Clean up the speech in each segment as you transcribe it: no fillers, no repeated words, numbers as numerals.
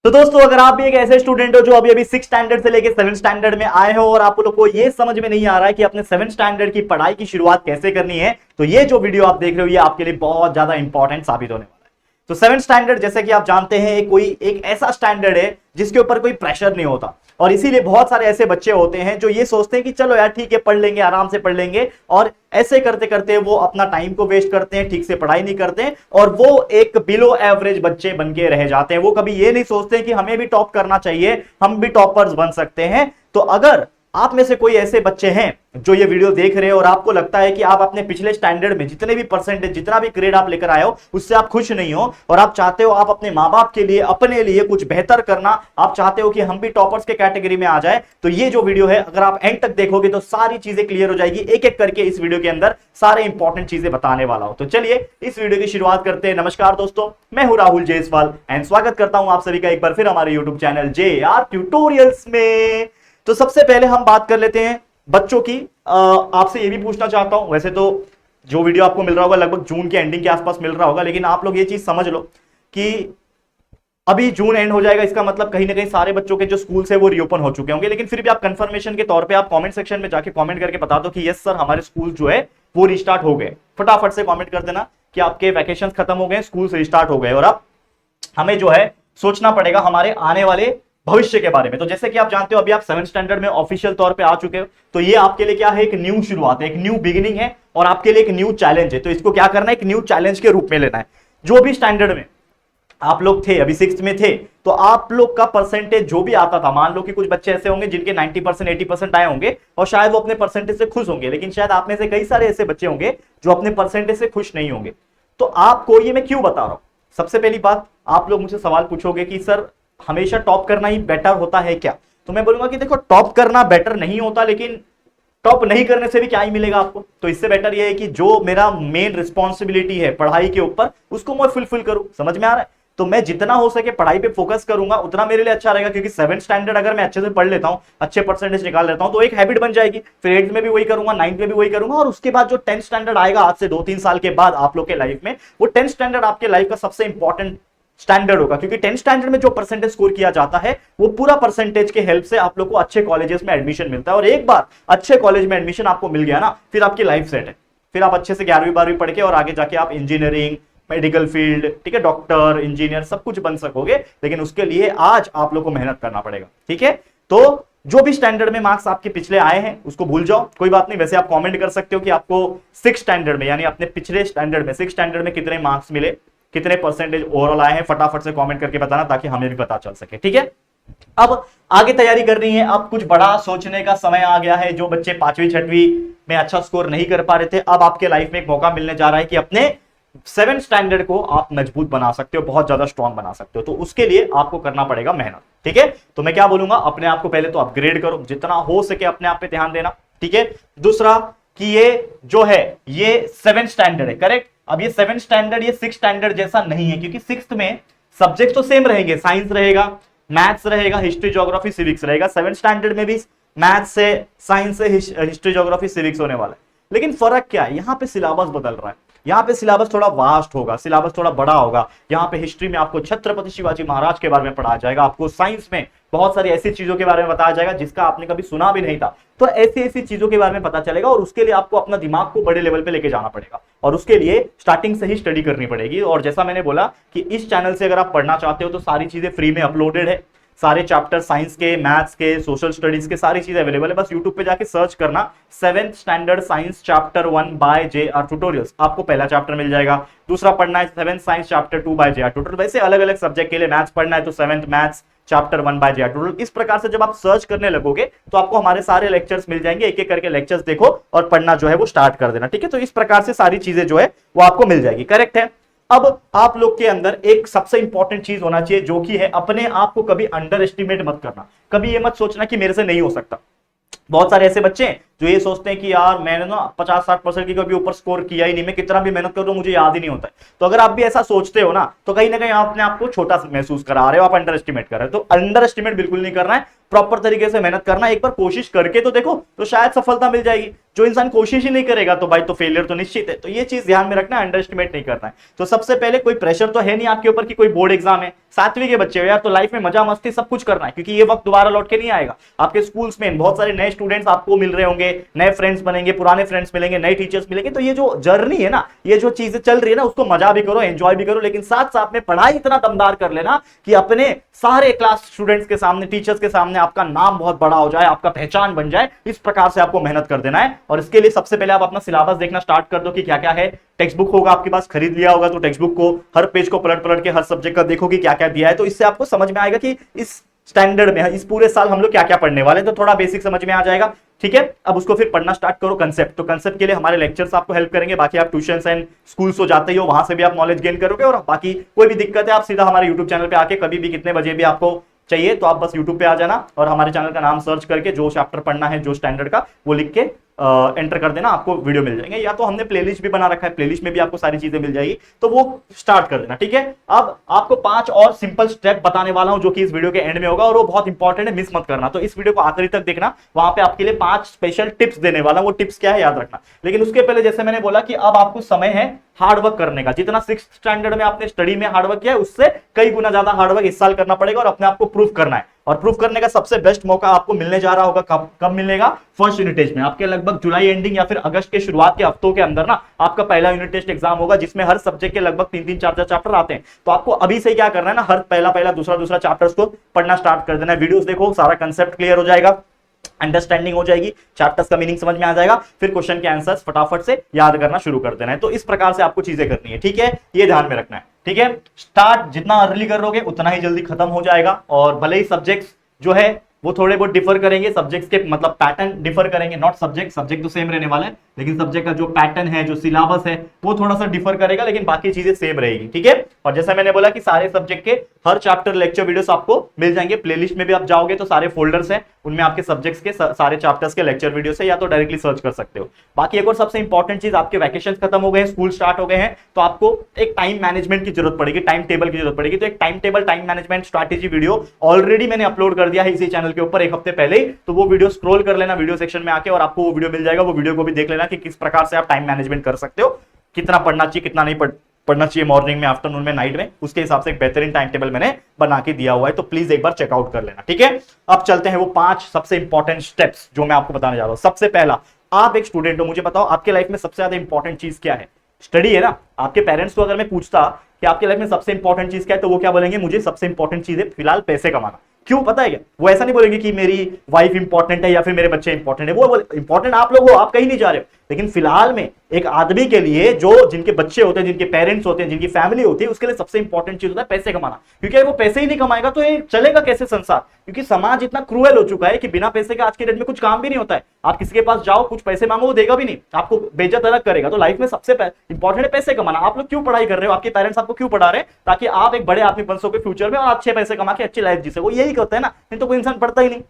तो दोस्तों, अगर आप भी एक ऐसे स्टूडेंट हो जो अभी अभी 6 स्टैंडर्ड से लेके 7 स्टैंडर्ड में आए हो और आप लोग को ये समझ में नहीं आ रहा है कि अपने 7 स्टैंडर्ड की पढ़ाई की शुरुआत कैसे करनी है, तो ये जो वीडियो आप देख रहे हो ये आपके लिए बहुत ज्यादा इंपॉर्टेंट साबित होने वाला है। तो 7 स्टैंडर्ड, जैसे कि आप जानते हैं, कोई एक ऐसा स्टैंडर्ड है जिसके ऊपर कोई प्रेशर नहीं होता, और इसीलिए बहुत सारे ऐसे बच्चे होते हैं जो ये सोचते हैं कि चलो यार ठीक है, पढ़ लेंगे, आराम से पढ़ लेंगे, और ऐसे करते करते वो अपना टाइम को वेस्ट करते हैं, ठीक से पढ़ाई नहीं करते हैं, और वो एक बिलो एवरेज बच्चे बन के रह जाते हैं। वो कभी ये नहीं सोचते कि हमें भी टॉप करना चाहिए, हम भी टॉपर्स बन सकते हैं। तो अगर आप में से कोई ऐसे बच्चे हैं जो ये वीडियो देख रहे हैं और आपको लगता है कि आप अपने पिछले स्टैंडर्ड में जितने भी परसेंटेज, जितना भी ग्रेड आप लेकर आए हो, उससे आप खुश नहीं हो, और आप चाहते हो आप अपने माँ बाप के लिए, अपने लिए कुछ बेहतर करना, आप चाहते हो कि हम भी टॉपर्स के कैटेगरी में आ जाए, तो ये जो वीडियो है, अगर आप एंड तक देखोगे तो सारी चीजें क्लियर हो जाएगी। एक एक करके इस वीडियो के अंदर सारे इंपॉर्टेंट चीजें बताने वाला हूं। तो चलिए इस वीडियो की शुरुआत करते हैं। नमस्कार दोस्तों, मैं हूं राहुल जायसवाल एंड स्वागत करता हूं आप सभी का एक बार फिर हमारे यूट्यूब चैनल JR ट्यूटोरियल्स में। तो सबसे पहले हम बात कर लेते हैं बच्चों की। आपसे ये भी पूछना चाहता हूं, वैसे तो जो वीडियो आपको मिल रहा होगा लगभग जून के एंडिंग के आसपास मिल रहा होगा, लेकिन आप लोग ये चीज समझ लो कि अभी जून एंड हो जाएगा, इसका मतलब कहीं ना कहीं सारे बच्चों के जो स्कूल है वो रीओपन हो चुके होंगे, लेकिन फिर भी आप कंफर्मेशन के तौर पे आप कमेंट सेक्शन में जाके कमेंट करके बता दो कि यस सर, हमारे स्कूल जो है वो रिस्टार्ट हो गए। फटाफट से कमेंट कर देना कि आपके वैकेशन खत्म हो गए, स्कूल रिस्टार्ट हो गए, और अब हमें जो है सोचना पड़ेगा हमारे आने वाले भविष्य के बारे में। तो जैसे कि आप जानते हो, अभी आप 7 स्टैंडर्ड में ऑफिशियल तौर पे आ चुके हो, तो ये आपके लिए क्या है, एक न्यू शुरुआत है, एक न्यू बिगिनिंग है, और आपके लिए एक न्यू चैलेंज है। तो इसको क्या करना है, एक न्यू चैलेंज के रूप में लेना है। जो भी स्टैंडर्ड में आप लोग थे, अभी 6th में थे, तो आप लोग का परसेंटेज जो भी आता था, मान लो कि कुछ बच्चे ऐसे होंगे जिनके 90% 80% आए होंगे और शायद वो अपने परसेंटेज से खुश होंगे, लेकिन शायद आप में से कई सारे ऐसे बच्चे होंगे जो अपने परसेंटेज से खुश नहीं होंगे। तो आपको ये मैं क्यों बता रहा हूं, सबसे पहली बात, आप लोग मुझे सवाल पूछोगे कि सर हमेशा टॉप करना ही बेटर होता है क्या? तो मैं बोलूंगा कि देखो, टॉप करना बेटर नहीं होता, लेकिन टॉप नहीं करने से भी क्या ही मिलेगा आपको। तो इससे बेटर ये है कि जो मेरा मेन रिस्पॉन्सिबिलिटी है पढ़ाई के ऊपर, उसको मैं फुलफिल करूं। समझ में आ रहा है? तो मैं जितना हो सके पढ़ाई पे फोकस करूंगा, उतना मेरे लिए अच्छा रहेगा, क्योंकि 7 स्टैंडर्ड अगर मैं अच्छे से पढ़ लेता हूं, अच्छे परसेंटेज निकाल लेता हूं, तो एक हैबिट बन जाएगी। फिर 8th में भी वही करूंगा, 9th में भी वही करूंगा, और उसके बाद जो 10th स्टैंडर्ड आएगा आज से 2-3 साल के बाद आप लोग के लाइफ में, वो 10th स्टैंडर्ड आपके लाइफ का सबसे इंपॉर्टेंट स्टैंडर्ड होगा, क्योंकि 10th स्टैंडर्ड में जो परसेंटेज स्कोर किया जाता है, वो पूरा परसेंटेज के हेल्प से आप लोग को अच्छे कॉलेजेस में एडमिशन मिलता है। और एक बार अच्छे कॉलेज में एडमिशन आपको मिल गया ना, फिर आपकी लाइफ सेट है। फिर आप अच्छे से 11वीं 12वीं पढ़ के और आगे जाके आप इंजीनियरिंग, मेडिकल फील्ड, ठीक है, डॉक्टर, इंजीनियर, सब कुछ बन सकोगे, लेकिन उसके लिए आज आप लोग को मेहनत करना पड़ेगा। ठीक है, तो जो भी स्टैंडर्ड में मार्क्स आपके पिछले आए हैं उसको भूल जाओ, कोई बात नहीं। वैसे आप कमेंट कर सकते हो कि आपको 6 स्टैंडर्ड में, यानी अपने पिछले स्टैंडर्ड में, 6 स्टैंडर्ड में कितने मार्क्स मिले, कितने परसेंटेज ओवरऑल आए हैं, फटाफट से कमेंट करके बताना, ताकि हमें भी पता चल सके। ठीक है, अब आगे तैयारी करनी है, अब कुछ बड़ा सोचने का समय आ गया है। जो बच्चे 5वीं 6वीं में अच्छा स्कोर नहीं कर पा रहे थे, अब आपके लाइफ में एक मौका मिलने जा रहा है कि अपने 7 स्टैंडर्ड को आप मजबूत बना सकते हो, बहुत ज्यादा स्ट्रॉन्ग बना सकते हो। तो उसके लिए आपको करना पड़ेगा मेहनत। ठीक है, तो मैं क्या बोलूंगा, अपने आप को पहले तो अपग्रेड करो, जितना हो सके अपने आप पे ध्यान देना। ठीक है, दूसरा कि ये जो है ये 7 स्टैंडर्ड है, करेक्ट। अब ये 7 स्टैंडर्ड ये 6 स्टैंडर्ड जैसा नहीं है, क्योंकि 6th में सब्जेक्ट तो सेम रहेंगे, साइंस रहेगा, मैथ्स रहेगा, हिस्ट्री ज्योग्राफी सिविक्स रहेगा। 7 स्टैंडर्ड में भी मैथ्स से, साइंस से, हिस्ट्री ज्योग्राफी सिविक्स होने वाला है, लेकिन फर्क क्या है, यहां पे सिलेबस बदल रहा है। यहाँ पे सिलेबस थोड़ा वास्ट होगा, सिलेबस थोड़ा बड़ा होगा। यहाँ पे हिस्ट्री में आपको छत्रपति शिवाजी महाराज के बारे में पढ़ाया जाएगा, आपको साइंस में बहुत सारी ऐसी चीजों के बारे में बताया जाएगा जिसका आपने कभी सुना भी नहीं था। तो ऐसी ऐसी चीजों के बारे में पता चलेगा, और उसके लिए आपको अपना दिमाग को बड़े लेवल पे लेके जाना पड़ेगा, और उसके लिए स्टार्टिंग से ही स्टडी करनी पड़ेगी। और जैसा मैंने बोला कि इस चैनल से अगर आप पढ़ना चाहते हो तो सारी चीजें फ्री में अपलोडेड है, सारे चैप्टर साइंस के, मैथ्स के, सोशल स्टडीज के, सारी चीजें अवेलेबल है। बस यूट्यूब पे जाके सर्च करना 7th standard science chapter 1 by JR tutorials, आपको पहला चैप्टर मिल जाएगा। दूसरा पढ़ना है 7th science chapter 2 by JR tutorial. वैसे अलग अलग सब्जेक्ट के लिए मैथ्स पढ़ना है तो 7th maths chapter 1 by JR tutorial. इस प्रकार से जब आप सर्च करने लगोगे तो आपको हमारे सारे लेक्चर्स मिल जाएंगे, एक एक करके लेक्चर्स देखो और पढ़ना जो है वो स्टार्ट कर देना। ठीक है, तो इस प्रकार से सारी चीजें जो है वो आपको मिल जाएगी, करेक्ट है। अब आप लोग के अंदर एक सबसे इंपॉर्टेंट चीज होना चाहिए, जो कि है अपने आप को कभी अंडर एस्टिमेट मत करना। कभी ये मत सोचना कि मेरे से नहीं हो सकता। बहुत सारे ऐसे बच्चे हैं जो ये सोचते हैं कि यार मैंने ना 50-60% की कभी ऊपर स्कोर किया ही नहीं, मैं कितना भी मेहनत करूं मुझे याद ही नहीं होता है। तो अगर आप भी ऐसा सोचते हो ना, तो कहीं ना कहीं आप अपने आप को छोटा महसूस करा रहे हो, आप अंडर एस्टिमेट कर रहे हो। तो अंडर एस्टिमेट बिल्कुल नहीं करना है, प्रॉपर तरीके से मेहनत करना, एक बार कोशिश करके तो देखो, तो शायद सफलता मिल जाएगी। जो इंसान कोशिश ही नहीं करेगा तो भाई तो फेलियर तो निश्चित है। तो ये चीज ध्यान में रखना, अंडर एस्टिमेट नहीं करना है। तो सबसे पहले कोई प्रेशर तो है नहीं आपके ऊपर कि कोई बोर्ड एग्जाम है, 7वीं के बच्चे हो यार, तो लाइफ में मजा मस्ती सब कुछ करना है, क्योंकि ये वक्त दोबारा लौट के नहीं आएगा। आपके स्कूल्स में बहुत सारे नए स्टूडेंट्स आपको मिल रहे होंगे, नए फ्रेंड्स बनेंगे, पुराने फ्रेंड्स मिलेंगे, नए टीचर्स मिलेंगे। तो ये जो जर्नी है ना, ये जो चीजें चल रही है ना, उसको मजा भी करो, एंजॉय भी करो, लेकिन साथ साथ में पढ़ाई इतना दमदार कर लेना कि अपने सारे क्लास स्टूडेंट्स के सामने, टीचर्स के सामने आपका नाम बहुत बड़ा हो जाए, आपका पहचान बन जाए। इस प्रकार से आपको मेहनत कर देना है। और इसके लिए सबसे पहले आप अपना सिलेबस देखना स्टार्ट कर दो कि क्या क्या है। टेक्स्ट बुक होगा आपके पास, खरीद लिया होगा, तो टेक्स्ट बुक को हर पेज को पलट पलट के हर सब्जेक्ट का देखो कि क्या क्या दिया है। तो इससे आपको समझ में आएगा कि इस स्टैंडर्ड में इस पूरे साल हम लोग क्या क्या पढ़ने वाले हैं, तो थोड़ा बेसिक समझ में आ जाएगा। ठीक है, अब उसको फिर पढ़ना स्टार्ट करो कंसेप्ट। तो कंसेप्ट के लिए हमारे लेक्चर्स आपको हेल्प करेंगे, बाकी आप ट्यूशंस एंड स्कूल्स हो जाते ही हो, वहां से भी आप नॉलेज गेन करोगे। और बाकी कोई भी दिक्कत है, आप सीधा हमारे यूट्यूब चैनल पे आके कभी भी कितने बजे भी आपको चाहिए तो आप बस YouTube पे आ जाना और हमारे चैनल का नाम सर्च करके जो चैप्टर पढ़ना है, जो स्टैंडर्ड का, वो लिख के एंटर कर देना, आपको वीडियो मिल जाएंगे। या तो हमने प्लेलिस्ट भी बना रखा है, प्लेलिस्ट में भी आपको सारी चीजें मिल जाएगी, तो वो स्टार्ट कर देना। ठीक है, अब आपको 5 और सिंपल स्टेप बताने वाला हूं जो कि इस वीडियो के एंड में होगा, और वो बहुत इंपॉर्टेंट है, मिस मत करना। तो इस वीडियो को आखिरी तक देखना, वहां पे आपके लिए 5 स्पेशल टिप्स देने वाला हूं। वो टिप्स क्या है याद रखना। लेकिन उसके पहले जैसे मैंने बोला कि अब आपको समय है हार्डवर्क करने का। जितना 6th स्टैंडर्ड में आपने स्टडी में हार्डवर्क किया है, उससे कई गुना ज्यादा हार्डवर्क इस साल करना पड़ेगा और अपने आप को प्रूफ करना है। और प्रूफ करने का सबसे बेस्ट मौका आपको मिलने जा रहा होगा। कब मिलेगा? फर्स्ट यूनिट टेस्ट में। आपके लगभग जुलाई एंडिंग या फिर अगस्त के शुरुआत के हफ्तों के अंदर ना आपका पहला यूनिट टेस्ट एग्जाम होगा, जिसमें हर सब्जेक्ट के लगभग 3-3, 4-4 चैप्टर आते हैं। तो आपको अभी से क्या करना है ना, हर पहला दूसरा चैप्टर्स को पढ़ना स्टार्ट कर देना है। वीडियोस देखो, सारा कंसेप्ट क्लियर हो जाएगा, अंडरस्टैंडिंग हो जाएगी, चैप्टर्स का मीनिंग समझ में आ जाएगा, फिर क्वेश्चन के आंसर्स फटाफट से याद करना शुरू कर देना है। तो इस प्रकार से आपको चीजें करनी है। ठीक है, ये ध्यान में रखना है। ठीक है, स्टार्ट जितना अर्ली करोगे उतना ही जल्दी खत्म हो जाएगा। और भले ही सब्जेक्ट्स जो है वो थोड़े बहुत डिफर करेंगे, सब्जेक्ट्स के मतलब पैटर्न डिफर करेंगे, नॉट सब्जेक्ट तो सेम रहने वाला है, लेकिन सब्जेक्ट का जो पैटर्न है, जो सिलेबस है, वो थोड़ा सा डिफर करेगा, लेकिन बाकी चीजें सेम रहेगी। ठीक है, और जैसा मैंने बोला कि सारे सब्जेक्ट के हर चैप्टर लेक्चर वीडियोस आपको मिल जाएंगे। प्लेलिस्ट में भी आप जाओगे तो सारे फोल्डर्स हैं, उनमें आपके सब्जेक्ट्स के सारे चैप्टर्स के लेक्चर वीडियोस है, या तो डायरेक्टली सर्च कर सकते हो। बाकी एक और सबसे इंपॉर्टेंट चीज, आपके वैकेशन खत्म हो गए हैं, स्कूल स्टार्ट हो गए हैं, तो आपको एक टाइम मैनेजमेंट की जरूरत पड़ेगी, टाइम टेबल की जरूरत पड़ेगी। तो एक time table, time management strategy video already मैंने अपलोड कर दिया है इसी चैनल के ऊपर 1 हफ्ते पहले, तो वो वीडियो स्क्रॉल कर लेना वीडियो सेक्शन में आके, और आपको वो वीडियो मिल जाएगा। वो वीडियो को भी देख लेना कि किस प्रकार से आप टाइम मैनेजमेंट कर सकते हो, कितना पढ़ना चाहिए, कितना नहीं पढ़ना चाहिए, मॉर्निंग में, आफ्टरनून में, नाइट में, उसके हिसाब से एक बेहतरीन टाइम टेबल मैंने बना के दिया हुआ है। तो प्लीज एक बार चेकआउट कर लेना। ठीक है, अब चलते हैं वो 5 सबसे इंपॉर्टेंट स्टेप्स जो मैं आपको बताने जा रहा हूं। सबसे पहला, आप एक स्टूडेंट हो, मुझे बताओ आपके लाइफ में सबसे ज्यादा इंपॉर्टेंट चीज क्या है? स्टडी है ना। आपके पेरेंट्स को अगर मैं पूछता कि आपके लाइफ में सबसे इंपॉर्टेंट चीज क्या है, तो वो क्या बोलेंगे? मुझे सबसे इंपॉर्टेंट चीज है फिलहाल पैसे कमाना। क्यों पता है क्या? वो ऐसा नहीं बोलेंगे कि मेरी वाइफ इंपॉर्टेंट है या फिर मेरे बच्चे इंपॉर्टेंट है। वो इंपॉर्टेंट आप लोग हो, आप कहीं नहीं जा रहे हो, लेकिन फिलहाल में एक आदमी के लिए, जो जिनके बच्चे होते हैं, जिनके पेरेंट्स होते हैं, जिनकी फैमिली होती है, उसके लिए सबसे इंपॉर्टेंट चीज होता है पैसे कमाना। क्योंकि वो पैसे ही नहीं कमाएगा तो ये चलेगा कैसे संसार? क्योंकि समाज इतना क्रूएल हो चुका है कि बिना पैसे के आज के डेट में कुछ काम भी नहीं होता है। आप किसी के पास जाओ, कुछ पैसे मांगो, वो देगा भी नहीं, आपको बेइज्जत अलग करेगा। तो लाइफ में सबसे इंपॉर्टेंट है पैसे कमाना। आप लोग क्यों पढ़ाई कर रहे हो? आपके पेरेंट्स आपको क्यों पढ़ा रहे हैं? ताकि आप एक बड़े आदमी बन सको फ्यूचर में और अच्छे पैसे कमा के अच्छी लाइफ जी सको। यही करते हैं ना, नहीं तो कोई इंसान पढ़ता ही नहीं,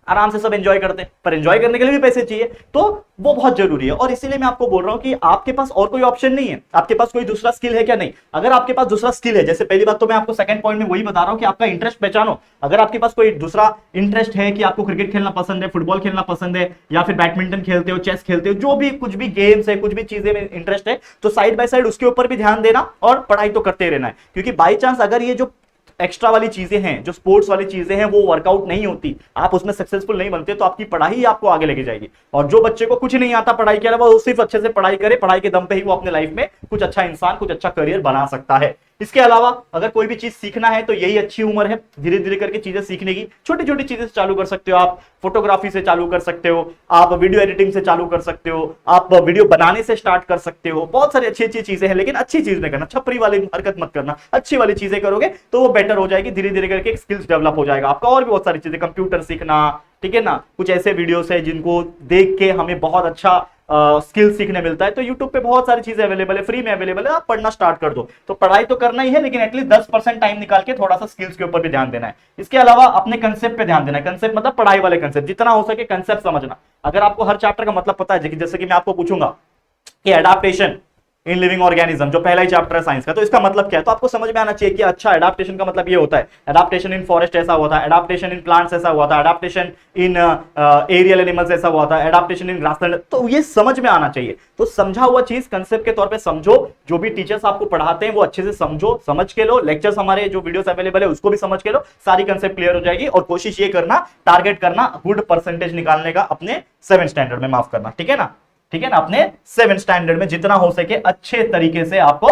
आराम से सब एंजॉय करते हैं। पर एंजॉय करने के लिए भी पैसे चाहिए, तो वो बहुत जरूरी है। और इसीलिए मैं आपको बोल रहा हूं कि आपके पास और कोई ऑप्शन नहीं है। आपके पास कोई दूसरा स्किल है क्या? नहीं। अगर आपके पास दूसरा स्किल है, जैसे पहली बात तो मैं आपको सेकंड पॉइंट में वही बता रहा हूं कि आपका इंटरेस्ट पहचानो। अगर आपके पास कोई दूसरा इंटरेस्ट है कि आपको क्रिकेट खेलना पसंद है, फुटबॉल खेलना पसंद है, या फिर बैडमिंटन खेलते हो, चेस खेलते हो, जो भी कुछ भी गेम्स है, कुछ भी चीजें में इंटरेस्ट है, तो साइड बाय साइड उसके ऊपर भी ध्यान देना और पढ़ाई तो करते रहना है। क्योंकि बाई चांस अगर ये जो एक्स्ट्रा वाली चीजें हैं, जो स्पोर्ट्स वाली चीजें हैं, वो वर्कआउट नहीं होती, आप उसमें सक्सेसफुल नहीं बनते, तो आपकी पढ़ाई आपको आगे लेके जाएगी। और जो बच्चे को कुछ नहीं आता पढ़ाई के अलावा, वो सिर्फ अच्छे से पढ़ाई करे, पढ़ाई के दम पे ही वो अपने लाइफ में कुछ अच्छा इंसान, कुछ अच्छा करियर बना सकता है। इसके अलावा अगर कोई भी चीज सीखना है तो यही अच्छी उम्र है धीरे धीरे करके चीजें सीखने की। छोटी छोटी चीजें से चालू कर सकते हो, आप फोटोग्राफी से चालू कर सकते हो, आप वीडियो एडिटिंग से चालू कर सकते हो, आप वीडियो बनाने से स्टार्ट कर सकते हो। बहुत सारी अच्छी अच्छी चीजें हैं, लेकिन अच्छी चीज नहीं करना, छपरी वाली हरकत मत करना। अच्छी वाली चीजें करोगे तो वो बेटर हो जाएगी, धीरे धीरे करके स्किल्स डेवलप हो जाएगा आपका। और भी बहुत सारी चीजें, कंप्यूटर सीखना, ठीक है ना, कुछ ऐसे वीडियोस है जिनको देख के हमें बहुत अच्छा स्किल सीखने मिलता है। तो YouTube पे बहुत सारी चीजें अवेलेबल है, फ्री में अवेलेबल है, आप पढ़ना स्टार्ट कर दो। तो पढ़ाई तो करना ही है, लेकिन एटलीस्ट 10% टाइम निकाल के थोड़ा सा स्किल्स के ऊपर भी ध्यान देना है। इसके अलावा अपने कंसेप्ट पे ध्यान देना है। कंसेप्ट मतलब पढ़ाई वाले कंसेप्ट, जितना हो सके कंसेप्ट समझना। अगर आपको हर चैप्टर का मतलब पता है, जैसे कि मैं आपको पूछूंगा कि एडाप्टेशन इन लिविंग ऑर्गेनिज्म, जो पहला ही चैप्टर है साइंस का। तो इसका मतलब क्या है, तो आपको समझ में आना चाहिए कि अच्छा एडाप्टेशन का मतलब ये होता है, एडाप्टेशन इन फॉरेस्ट ऐसा हुआ था, एडाप्टेशन इन प्लांट्स ऐसा हुआ था, एडाप्टेशन इन एरियल एनिमल्स ऐसा हुआ था, एडाप्टेशन इन ग्रासलैंड। तो ये समझ में आना चाहिए। तो समझा हुआ चीज कंसेप्ट के तौर पे समझो, जो भी टीचर्स आपको पढ़ाते हैं वो अच्छे से समझो, समझ के लो। लेक्चर्स हमारे जो वीडियोस अवेलेबल है उसको भी समझ के लो, सारी कंसेप्ट क्लियर हो जाएगी। और कोशिश ये करना, टारगेट करना गुड परसेंटेज निकालने का अपने 7 स्टैंडर्ड में, माफ करना, ठीक है ना, ठीक है ना। अपने 7 स्टैंडर्ड में जितना हो सके अच्छे तरीके से आपको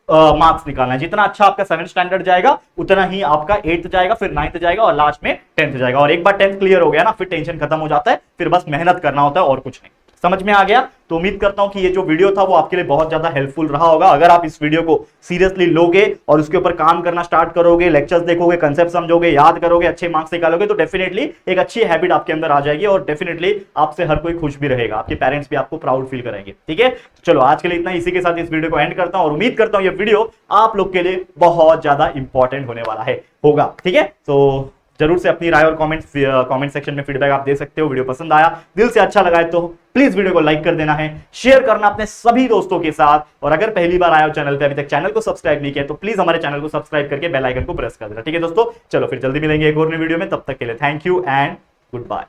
मार्क्स निकालना है। जितना अच्छा आपका 7 स्टैंडर्ड जाएगा उतना ही आपका 8th जाएगा, फिर 9th जाएगा और लास्ट में 10th जाएगा। और एक बार 10th क्लियर हो गया ना, फिर टेंशन खत्म हो जाता है, फिर बस मेहनत करना होता है और कुछ नहीं। समझ में आ गया? तो उम्मीद करता हूं कि ये जो वीडियो था वो आपके लिए बहुत ज्यादा हेल्पफुल रहा होगा। अगर आप इस वीडियो को सीरियसली लोगे और उसके ऊपर काम करना स्टार्ट करोगे, लेक्चर्स देखोगे, कंसेप्ट समझोगे, याद करोगे, अच्छे मार्क्स निकालोगे, तो डेफिनेटली एक अच्छी हैबिट आपके अंदर आ जाएगी और डेफिनेटली आपसे हर कोई खुश भी रहेगा, आपके पेरेंट्स भी आपको प्राउड फील करेंगे। ठीक है, चलो आज के लिए इतना, इसी के साथ इस वीडियो को एंड करता हूं और उम्मीद करता हूं ये वीडियो आप लोग के लिए बहुत ज्यादा इंपॉर्टेंट होने वाला है, होगा। ठीक है, तो जरूर से अपनी राय और कमेंट सेक्शन में फीडबैक आप दे सकते हो। वीडियो पसंद आया, दिल से अच्छा लगा है तो प्लीज वीडियो को लाइक कर देना है, शेयर करना अपने सभी दोस्तों के साथ। और अगर पहली बार आया हो चैनल पे, अभी तक चैनल को सब्सक्राइब नहीं किया तो प्लीज हमारे चैनल को सब्सक्राइब करके बेल आइकन को प्रेस कर देना। ठीक है दोस्तों, चलो फिर जल्दी मिलेंगे एक और नई वीडियो में, तब तक के लिए thank you and good bye.